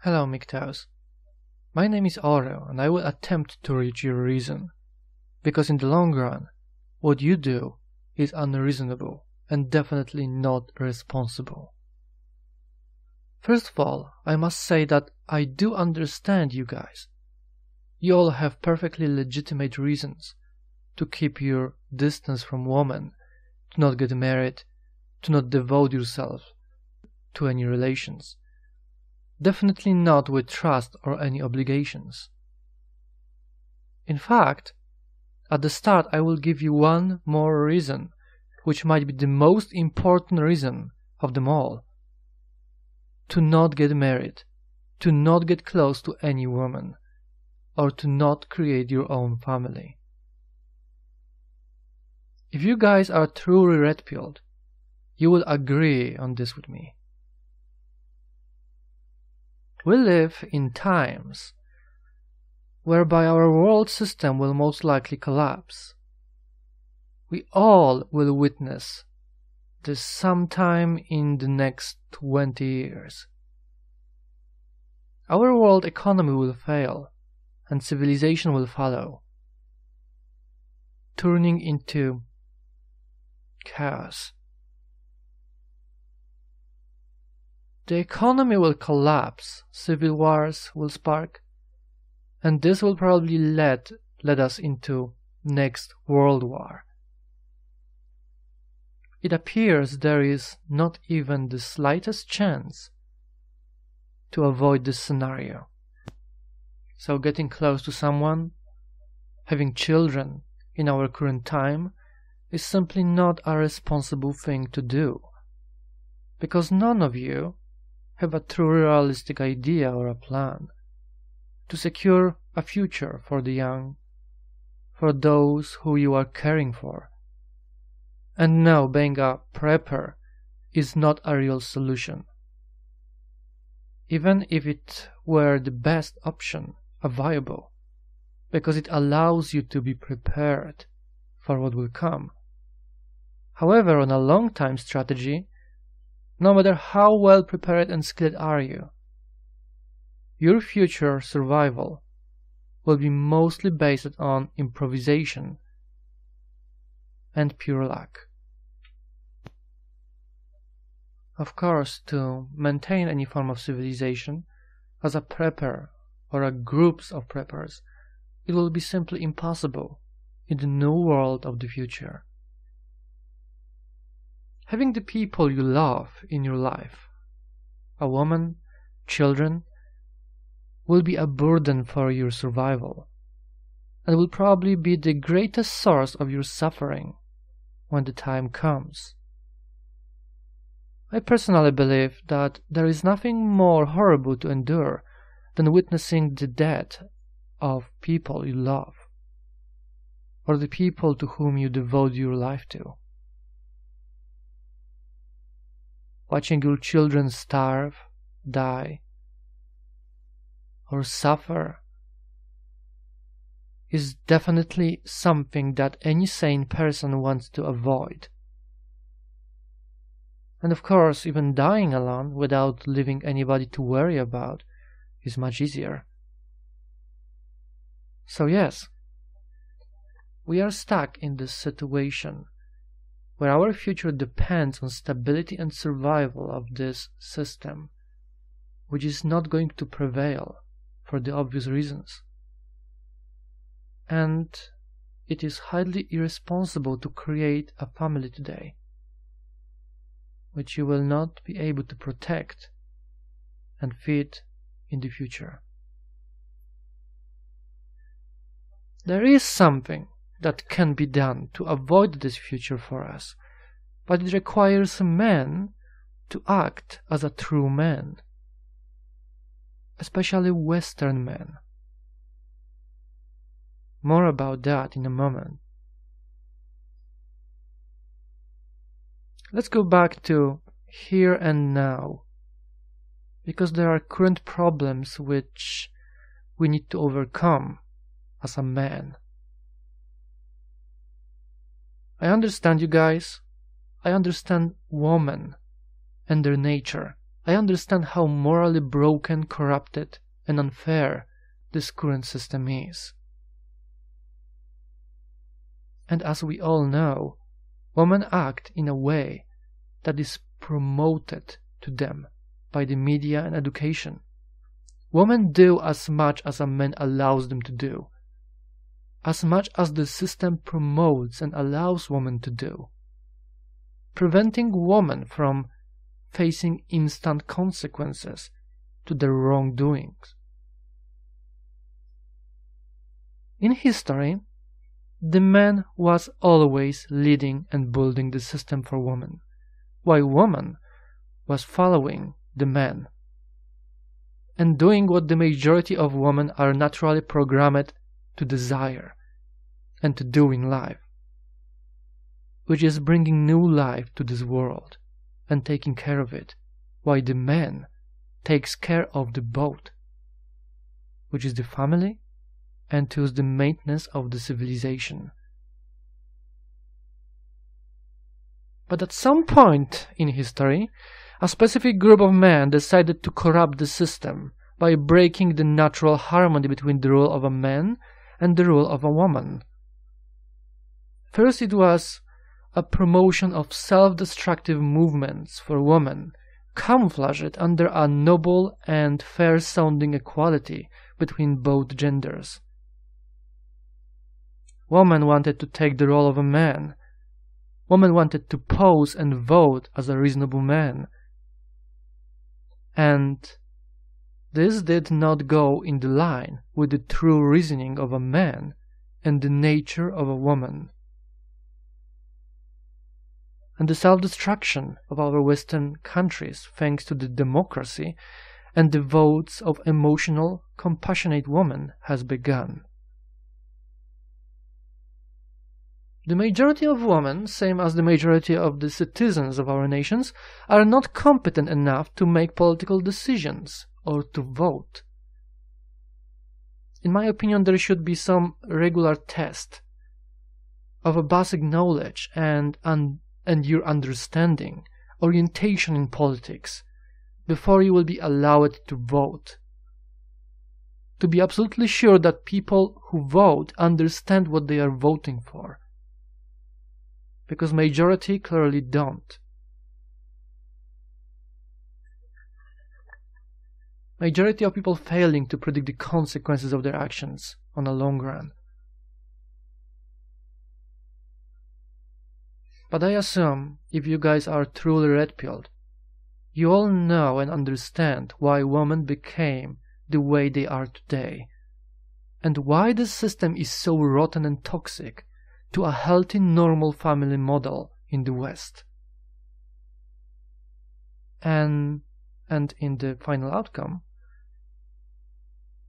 Hello, MGTOWs. My name is Oro, and I will attempt to reach your reason, because in the long run, what you do is unreasonable and definitely not responsible. First of all, I must say that I do understand you guys. You all have perfectly legitimate reasons to keep your distance from women, to not get married, to not devote yourself to any relations. Definitely not with trust or any obligations. In fact, at the start I will give you one more reason, which might be the most important reason of them all. To not get married, to not get close to any woman, or to not create your own family. If you guys are truly red-pilled, you will agree on this with me. We live in times whereby our world system will most likely collapse. We all will witness this sometime in the next 20 years. Our world economy will fail and civilization will follow, turning into chaos. The economy will collapse, civil wars will spark, and this will probably lead us into next world war. It appears there is not even the slightest chance to avoid this scenario. So getting close to someone, having children in our current time, is simply not a responsible thing to do, because none of you have a true realistic idea or a plan to secure a future for the young, for those who you are caring for. And no, being a prepper is not a real solution. Even if it were the best option available, because it allows you to be prepared for what will come. However, on a long-time strategy, no matter how well prepared and skilled are you, your future survival will be mostly based on improvisation and pure luck. Of course, to maintain any form of civilization as a prepper or a groups of preppers, it will be simply impossible in the new world of the future. Having the people you love in your life, a woman, children, will be a burden for your survival and will probably be the greatest source of your suffering when the time comes. I personally believe that there is nothing more horrible to endure than witnessing the death of people you love or the people to whom you devote your life to. Watching your children starve, die, or suffer is definitely something that any sane person wants to avoid. And of course, even dying alone without leaving anybody to worry about is much easier. So yes, we are stuck in this situation where our future depends on stability and survival of this system, which is not going to prevail for the obvious reasons. And it is highly irresponsible to create a family today, which you will not be able to protect and feed in the future. There is something that can be done to avoid this future for us, but it requires men to act as a true man, especially Western men. More about that in a moment. Let's go back to here and now, because there are current problems which we need to overcome as a man. I understand you guys. I understand women and their nature I understand how morally broken, corrupted, and unfair this current system is. And as we all know, women act in a way that is promoted to them by the media and education. Women do as much as a man allows them to do, as much as the system promotes and allows women to do, preventing women from facing instant consequences to their wrongdoings. In history, the man was always leading and building the system for women, while woman was following the man and doing what the majority of women are naturally programmed to desire and to do in life, which is bringing new life to this world and taking care of it, while the man takes care of the boat, which is the family, and to the maintenance of the civilization. But at some point in history, a specific group of men decided to corrupt the system by breaking the natural harmony between the role of a man and the role of a woman. First, it was a promotion of self-destructive movements for women, camouflaged under a noble and fair-sounding equality between both genders. Women wanted to take the role of a man. Women wanted to pose and vote as a reasonable man. And this did not go in the line with the true reasoning of a man and the nature of a woman. And the self-destruction of our Western countries, thanks to the democracy and the votes of emotional, compassionate women, has begun. The majority of women, same as the majority of the citizens of our nations, are not competent enough to make political decisions or to vote. In my opinion, there should be some regular test of a basic knowledge and your understanding, orientation in politics, before you will be allowed to vote. To be absolutely sure that people who vote understand what they are voting for. Because majority clearly don't. Majority of people failing to predict the consequences of their actions on a long run. But I assume, if you guys are truly red-pilled, you all know and understand why women became the way they are today, and why the system is so rotten and toxic to a healthy, normal family model in the West. And in the final outcome,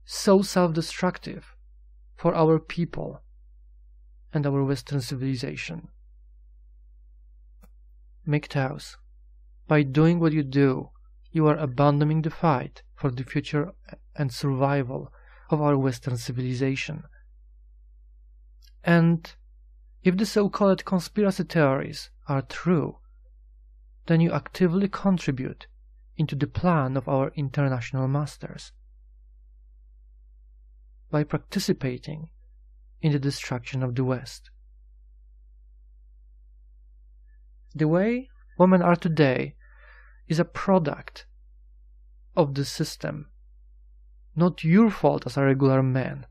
so self-destructive for our people and our Western civilization. MGTOWs, by doing what you do, you are abandoning the fight for the future and survival of our Western civilization. And if the so-called conspiracy theories are true, then you actively contribute into the plan of our international masters by participating in the destruction of the West. The way women are today is a product of the system, not your fault as a regular man.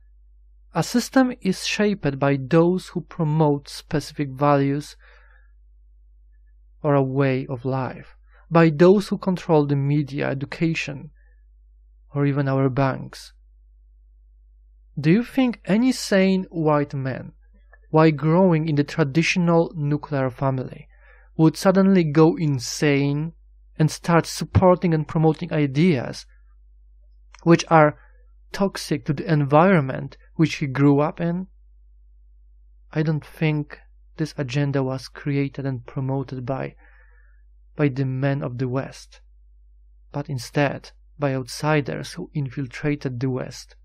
A system is shaped by those who promote specific values or a way of life, by those who control the media, education, or even our banks. Do you think any sane white man, while growing in the traditional nuclear family, would suddenly go insane and start supporting and promoting ideas which are toxic to the environment which he grew up in? I don't think this agenda was created and promoted by the men of the West, but instead by outsiders who infiltrated the West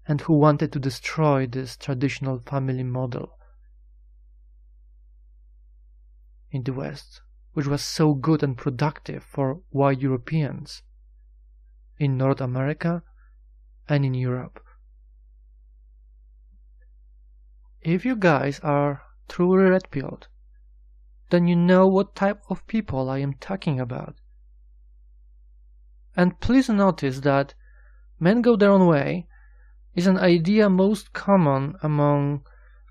and who wanted to destroy this traditional family model in the West which was so good and productive for white Europeans in North America and in Europe. If you guys are truly red-pilled, then you know what type of people I am talking about. And please notice that men go their own way is an idea most common among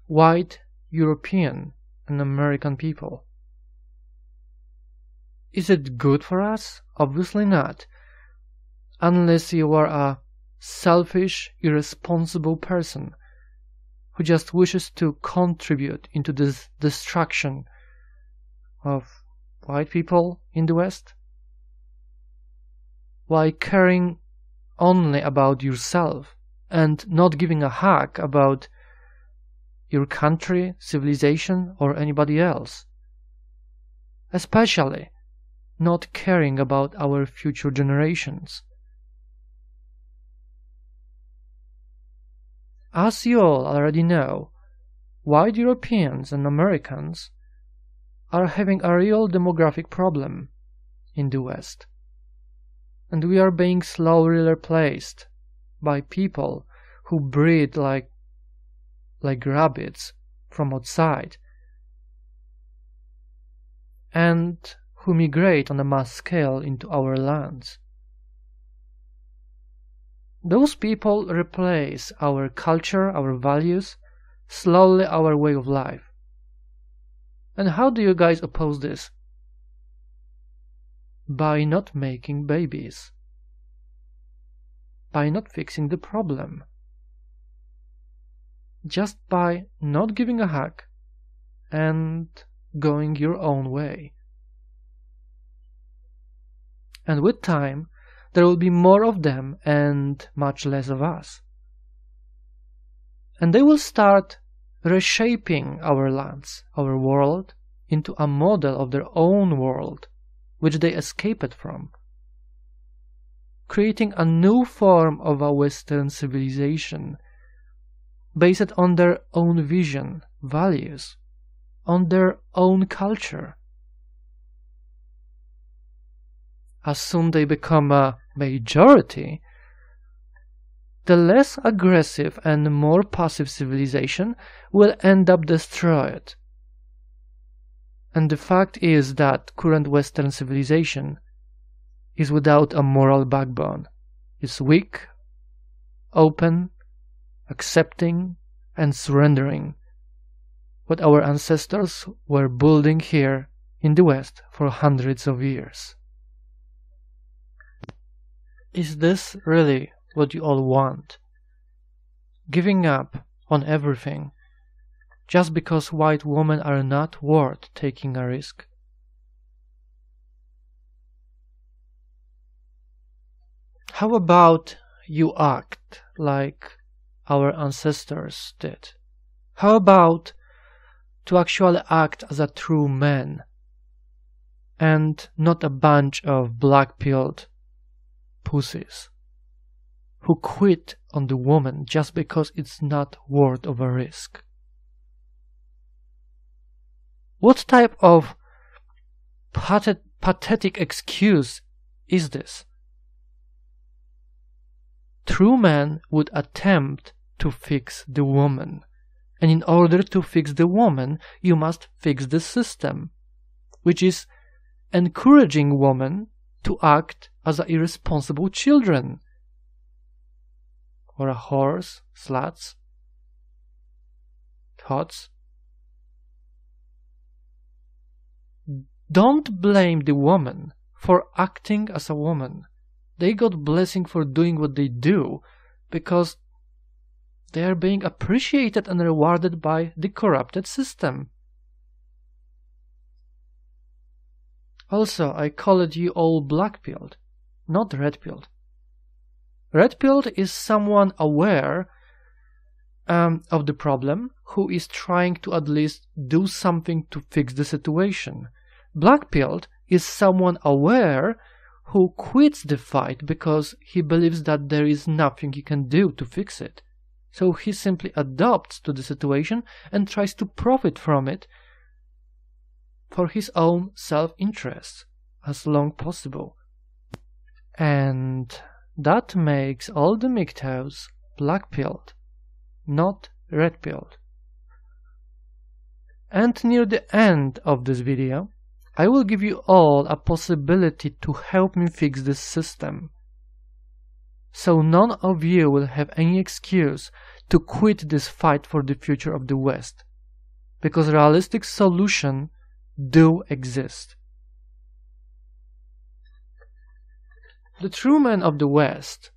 white European and American people. Is it good for us? Obviously not, unless you are a selfish, irresponsible person who just wishes to contribute into this destruction of white people in the West, while caring only about yourself and not giving a fuck about your country, civilization, or anybody else. Especially not caring about our future generations. As you all already know, white Europeans and Americans are having a real demographic problem in the West, and we are being slowly replaced by people who breed like rabbits from outside and who migrate on a mass scale into our lands. Those people replace our culture, our values, slowly our way of life. And how do you guys oppose this? By not making babies. By not fixing the problem. Just by not giving a fuck and going your own way. And with time, there will be more of them and much less of us. And they will start reshaping our lands, our world, into a model of their own world, which they escaped from, creating a new form of a Western civilization based on their own vision, values, on their own culture. As soon they become a majority, the less aggressive and more passive civilization will end up destroyed. And the fact is that current Western civilization is without a moral backbone. It's weak, open, accepting, and surrendering what our ancestors were building here in the West for hundreds of years. Is this really what you all want? Giving up on everything just because white women are not worth taking a risk? How about you act like our ancestors did? How about to actually act as a true man and not a bunch of black-pilled pussies who quit on the woman just because it's not worth of a risk? What type of pathetic excuse is this? True men would attempt to fix the woman, and in order to fix the woman you must fix the system, which is encouraging women to act as irresponsible children, or a horse, sluts, tots. Don't blame the woman for acting as a woman. They got blessing for doing what they do because they are being appreciated and rewarded by the corrupted system. Also, I called you all black-pilled, not red-pilled. Red-pilled is someone aware of the problem who is trying to at least do something to fix the situation. Black-pilled is someone aware who quits the fight because he believes that there is nothing he can do to fix it. So he simply adapts to the situation and tries to profit from it for his own self-interest as long possible. And that makes all the MGTOWs black-pilled, not red-pilled. And near the end of this video, I will give you all a possibility to help me fix this system, so none of you will have any excuse to quit this fight for the future of the West, because realistic solutions do exist. The true man of the West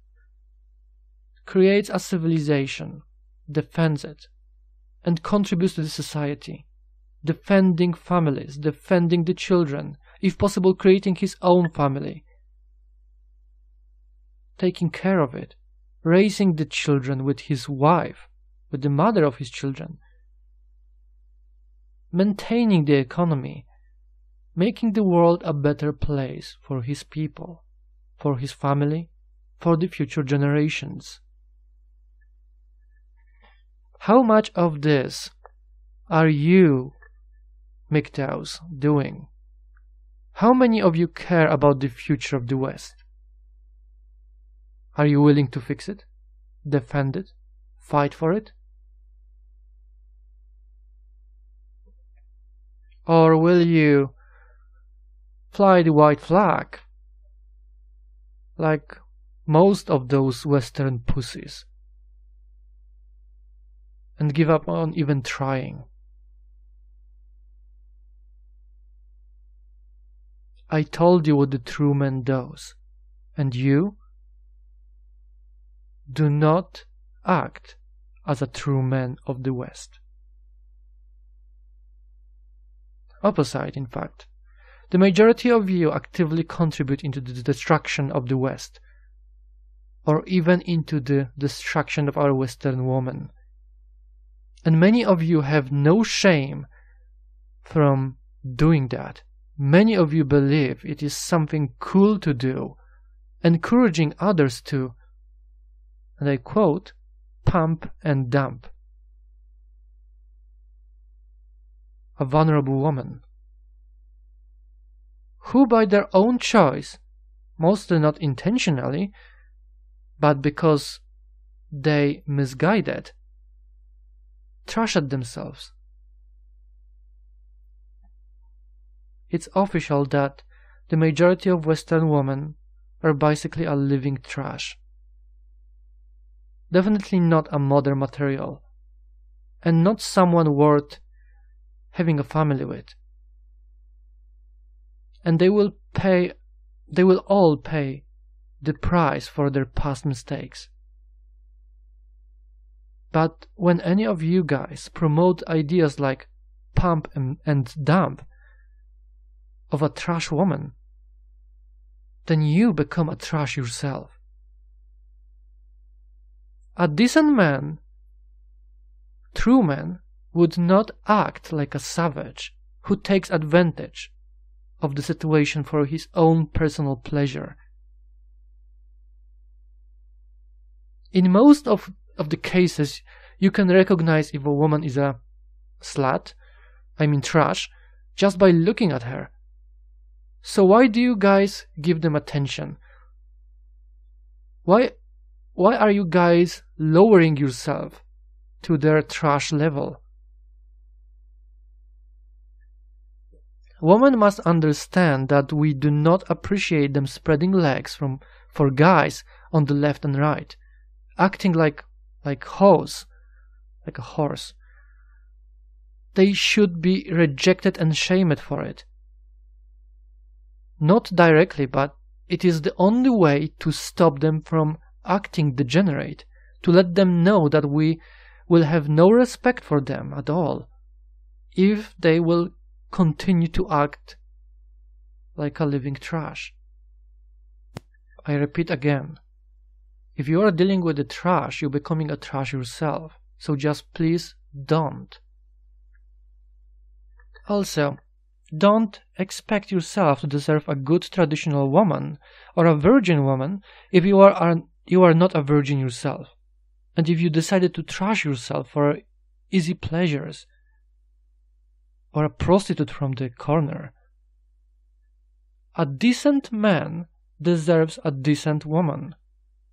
creates a civilization, defends it, and contributes to the society, defending families, defending the children, if possible creating his own family, taking care of it, raising the children with his wife, with the mother of his children, maintaining the economy, making the world a better place for his people, for his family, for the future generations. How much of this are you, MGTOWs, doing? How many of you care about the future of the West? Are you willing to fix it, defend it, fight for it? Or will you fly the white flag like most of those Western pussies and give up on even trying? I told you what the true man does, and you do not act as a true man of the West. Opposite, in fact. The majority of you actively contribute into the destruction of the West, or even into the destruction of our Western woman. And many of you have no shame from doing that. Many of you believe it is something cool to do, encouraging others to, and I quote, pump and dump a vulnerable woman, who by their own choice, mostly not intentionally, but because they misguided, trashed themselves. It's official that the majority of Western women are basically a living trash. Definitely not a modern material, and not someone worth having a family with. And they will all pay the price for their past mistakes. But when any of you guys promote ideas like pump and dump of a trash woman, then you become a trash yourself. A decent man, true man, would not act like a savage who takes advantage of the situation for his own personal pleasure. In most of the cases, you can recognize if a woman is a slut, trash, just by looking at her. So why do you guys give them attention? Why are you guys lowering yourself to their trash level? Women must understand that we do not appreciate them spreading legs for guys on the left and right, acting like a horse. They should be rejected and shamed for it. Not directly, but it is the only way to stop them from acting degenerate, to let them know that we will have no respect for them at all if they will continue to act like a living trash. I repeat again, if you are dealing with the trash, you're becoming a trash yourself, so just please don't. Also, don't expect yourself to deserve a good traditional woman or a virgin woman if you are not a virgin yourself, and if you decided to trash yourself for easy pleasures or a prostitute from the corner. A decent man deserves a decent woman.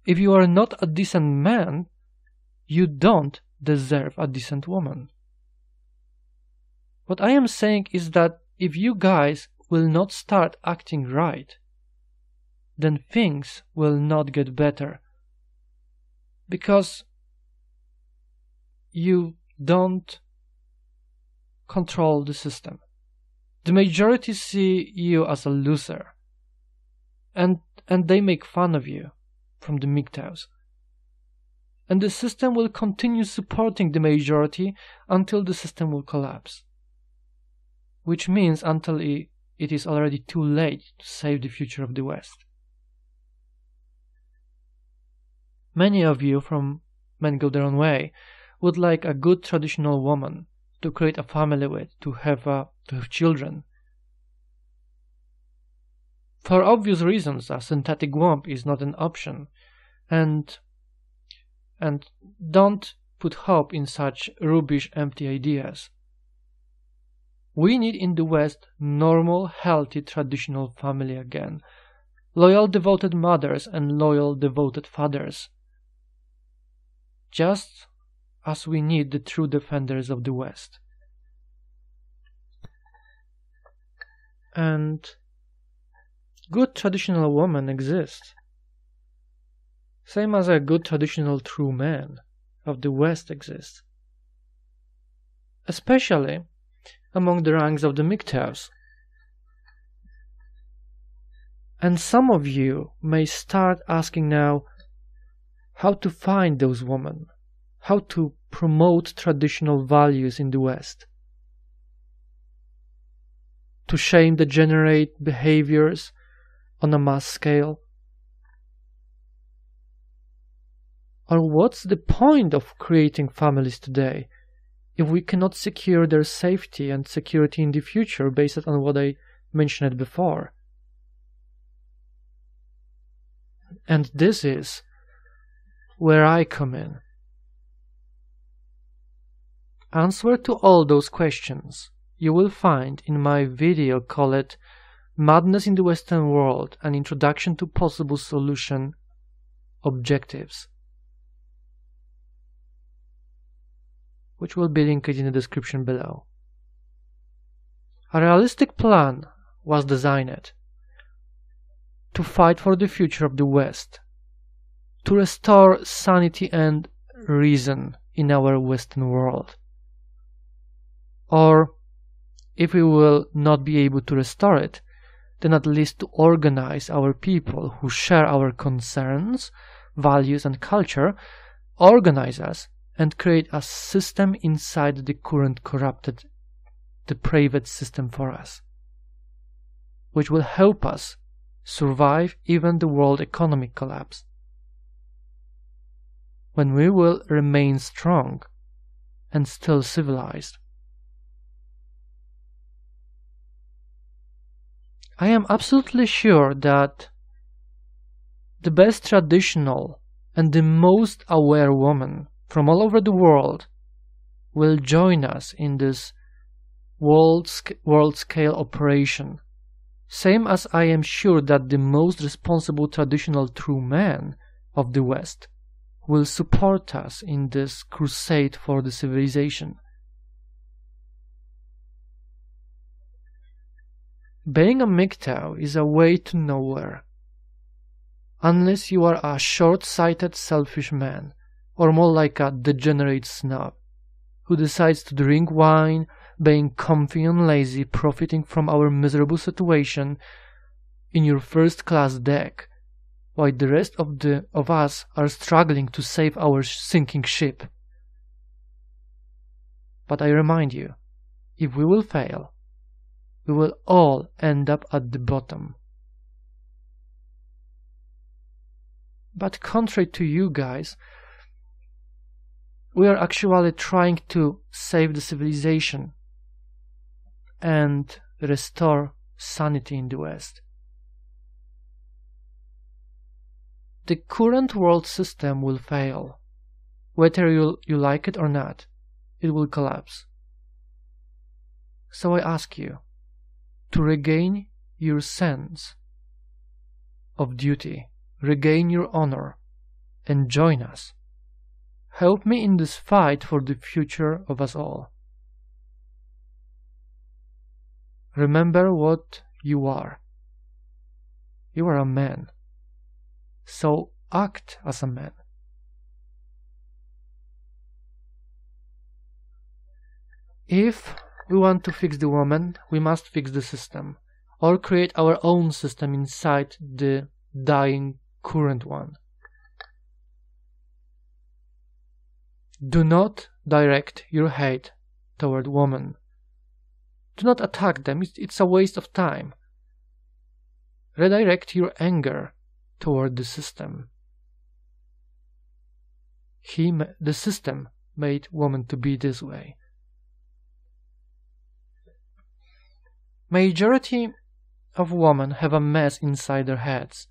If you are not a decent man, you don't deserve a decent woman. What I am saying is that if you guys will not start acting right, then things will not get better. Because you don't control the system. The majority see you as a loser, and they make fun of you from the MGTOWs. And the system will continue supporting the majority until the system will collapse. Which means until it is already too late to save the future of the West. Many of you from Men Go Their Own Way would like a good traditional woman to create a family with, to have children. For obvious reasons, a synthetic womb is not an option, and don't put hope in such rubbish, empty ideas. We need in the West normal, healthy, traditional family again. Loyal, devoted mothers and loyal, devoted fathers. Just as we need the true defenders of the West. And good traditional women exist. Same as a good traditional true man of the West exists. Especially among the ranks of the MGTOWs. And some of you may start asking now how to find those women, how to promote traditional values in the West, to shame degenerate behaviors on a mass scale. Or what's the point of creating families today if we cannot secure their safety and security in the future based on what I mentioned before? And this is where I come in. Answer to all those questions you will find in my video called Madness in the Western World, an Introduction to Possible Solution Objectives, which will be linked in the description below. A realistic plan was designed to fight for the future of the West, to restore sanity and reason in our Western world. Or, if we will not be able to restore it, then at least to organize our people who share our concerns, values and culture, organize us and create a system inside the current corrupted, depraved system for us, which will help us survive even the world economic collapse, when we will remain strong and still civilized. I am absolutely sure that the best traditional and the most aware woman from all over the world will join us in this world-scale operation, same as I am sure that the most responsible traditional true man of the West will support us in this crusade for the civilization. Being a MGTOW is a way to nowhere, unless you are a short-sighted, selfish man, or more like a degenerate snob, who decides to drink wine, being comfy and lazy, profiting from our miserable situation in your first-class deck, while the rest of us are struggling to save our sinking ship. But I remind you, if we will fail, we will all end up at the bottom. But contrary to you guys, we are actually trying to save the civilization and restore sanity in the West. The current world system will fail. Whether you like it or not, it will collapse. So I ask you to regain your sense of duty, regain your honor, and join us. Help me in this fight for the future of us all. Remember what you are. You are a man, so act as a man. If we want to fix the woman, we must fix the system, or create our own system inside the dying current one. Do not direct your hate toward women. Do not attack them, it's a waste of time. Redirect your anger toward the system. The system made women to be this way. Majority of women have a mess inside their heads.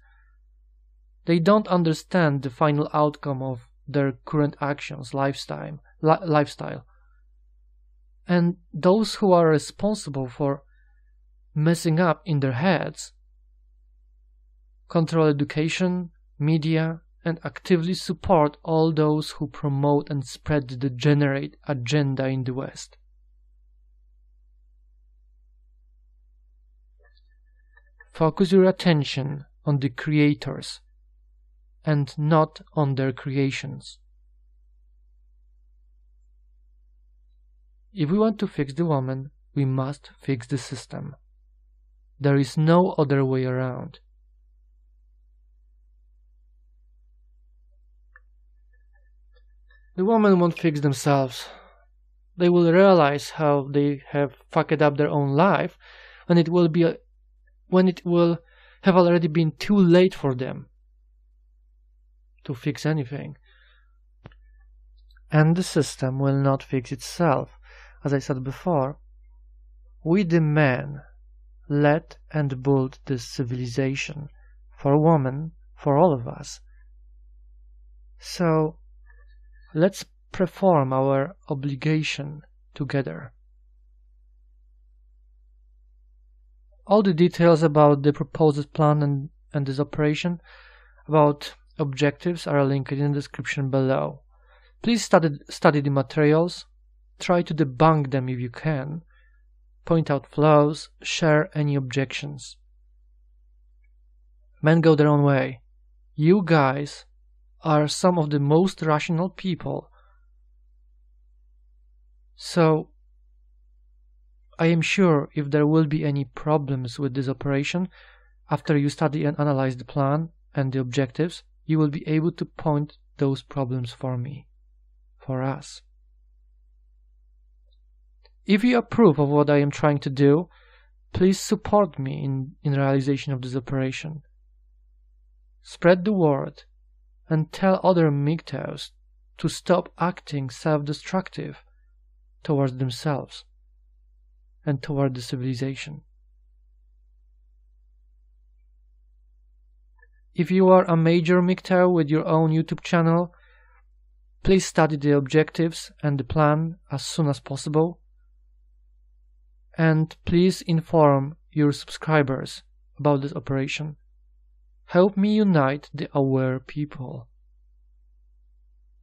They don't understand the final outcome of their current actions, lifestyle. And those who are responsible for messing up in their heads control education, media, and actively support all those who promote and spread the degenerate agenda in the West. Focus your attention on the creators and not on their creations. If we want to fix the woman, we must fix the system. There is no other way around. The women won't fix themselves. They will realize how they have fucked up their own life when it will have already been too late for them to fix anything. And the system will not fix itself. As I said before, we the men led and built this civilization for women, for all of us. So let's perform our obligation together. All the details about the proposed plan and this operation, about objectives, are linked in the description below. Please study the materials, try to debunk them if you can, point out flaws, share any objections. Men go their own way. You guys are some of the most rational people. So I am sure if there will be any problems with this operation, after you study and analyze the plan and the objectives, you will be able to point those problems for me, for us. If you approve of what I am trying to do, please support me in realization of this operation. Spread the word and tell other MGTOWs to stop acting self-destructive towards themselves and toward the civilization. If you are a major MGTOW with your own YouTube channel, please study the objectives and the plan as soon as possible, and please inform your subscribers about this operation. Help me unite the aware people.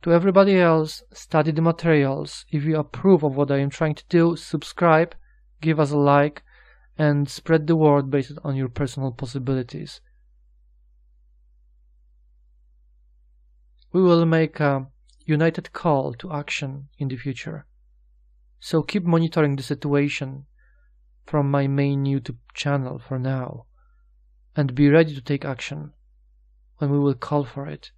To everybody else, study the materials. If you approve of what I am trying to do, subscribe, give us a like, and spread the word based on your personal possibilities. We will make a united call to action in the future. So keep monitoring the situation from my main YouTube channel for now, and be ready to take action when we will call for it.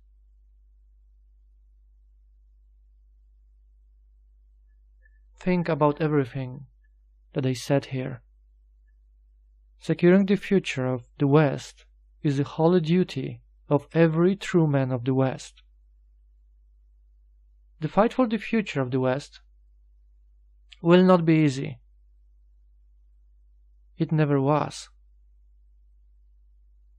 Think about everything that I said here. Securing the future of the West is the holy duty of every true man of the West. The fight for the future of the West will not be easy. It never was.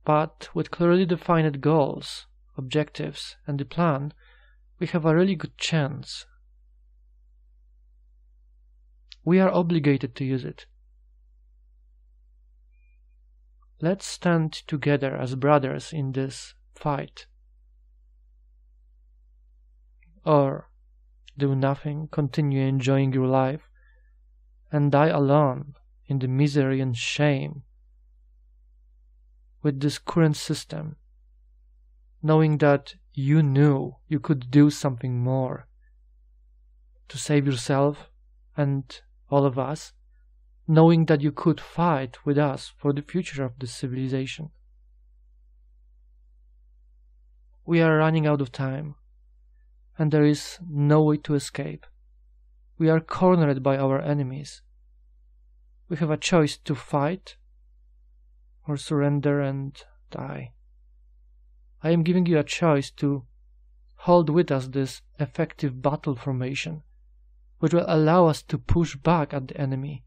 But with clearly defined goals, objectives, and the plan, we have a really good chance. We are obligated to use it. Let's stand together as brothers in this fight. Or do nothing, continue enjoying your life, and die alone in the misery and shame with this current system, knowing that you knew you could do something more to save yourself and all of us, knowing that you could fight with us for the future of this civilization. We are running out of time, and there is no way to escape. We are cornered by our enemies. We have a choice to fight or surrender and die. I am giving you a choice to hold with us this effective battle formation, which will allow us to push back at the enemy.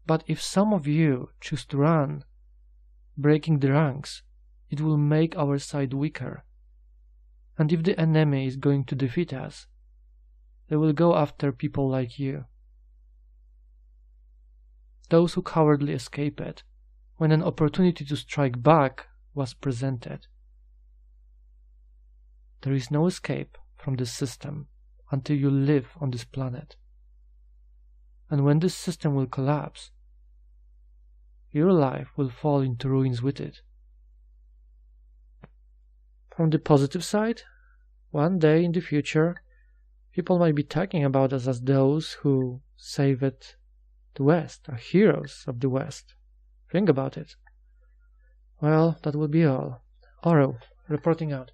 But if some of you choose to run, breaking the ranks, it will make our side weaker. And if the enemy is going to defeat us, they will go after people like you. Those who cowardly escape it when an opportunity to strike back was presented. There is no escape from this system until you live on this planet. And when this system will collapse, your life will fall into ruins with it. From the positive side, one day in the future, people might be talking about us as those who saved the West, are heroes of the West. Think about it. Well, that will be all. Oro, reporting out.